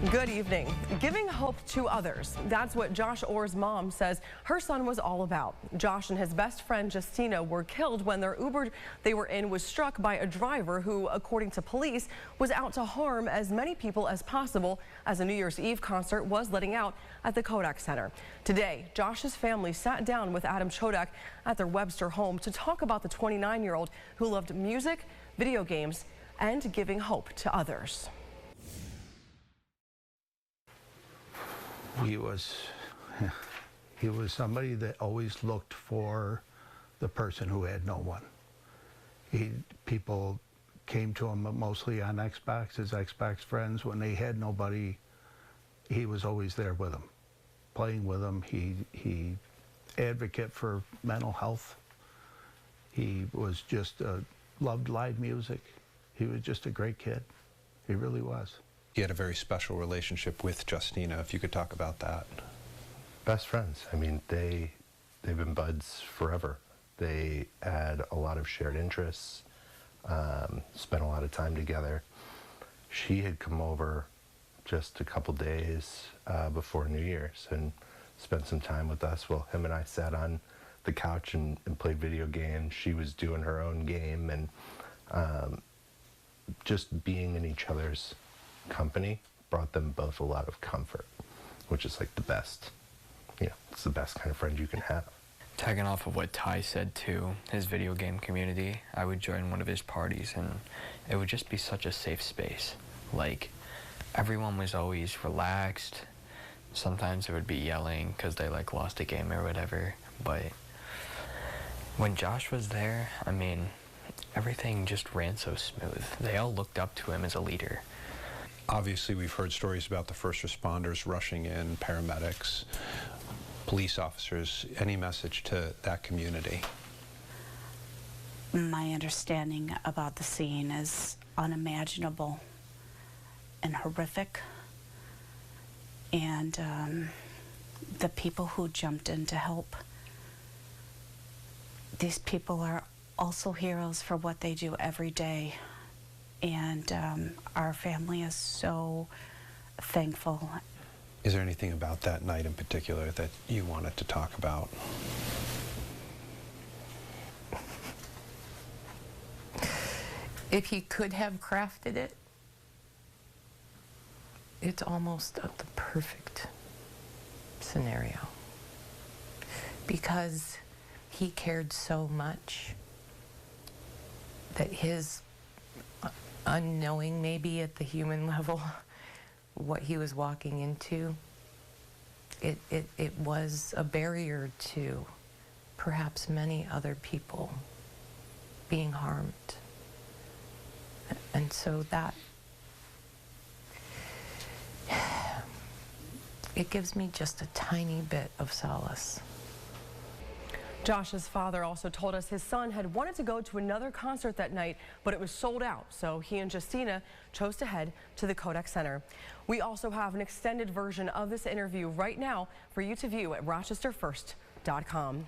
Good evening. Giving hope to others. That's what Josh Orr's mom says her son was all about. Josh and his best friend Justina were killed when their Uber they were in was struck by a driver who, according to police, was out to harm as many people as possible as a New Year's Eve concert was letting out at the Kodak Center. Today, Josh's family sat down with Adam Chodak at their Webster home to talk about the 29-year-old who loved music, video games, and giving hope to others. He was somebody that always looked for the person who had no one. People came to him mostly on Xbox, his Xbox friends. When they had nobody, he was always there with them, playing with them. He advocate for mental health. He was just loved live music. He was just a great kid. He really was. He had a very special relationship with Justina, if you could talk about that. Best friends. I mean, they've been buds forever. They had a lot of shared interests, spent a lot of time together. She had come over just a couple days before New Year's and spent some time with us. Well, him and I sat on the couch and played video games. She was doing her own game, and just being in each other's company brought them both a lot of comfort, which is like the best, it's the best kind of friend you can have. Tagging off of what Ty said too, his video game community, I would join one of his parties and it would just be such a safe space. Like, everyone was always relaxed. Sometimes it would be yelling because they lost a game or whatever, but when Josh was there, I mean, everything just ran so smooth. They all looked up to him as a leader. Obviously, we've heard stories about the first responders rushing in, paramedics, police officers. Any message to that community? My understanding about the scene is unimaginable and horrific. And the people who jumped in to help, these people are also heroes for what they do every day. And our family is so thankful. Is there anything about that night in particular that you wanted to talk about? If he could have crafted it, it's almost the perfect scenario. Because he cared so much that his unknowing maybe at the human level what he was walking into, it was a barrier to perhaps many other people being harmed. And so that, it gives me just a tiny bit of solace. Josh's father also told us his son had wanted to go to another concert that night, but it was sold out, so he and Justina chose to head to the Kodak Center. We also have an extended version of this interview right now for you to view at rochesterfirst.com.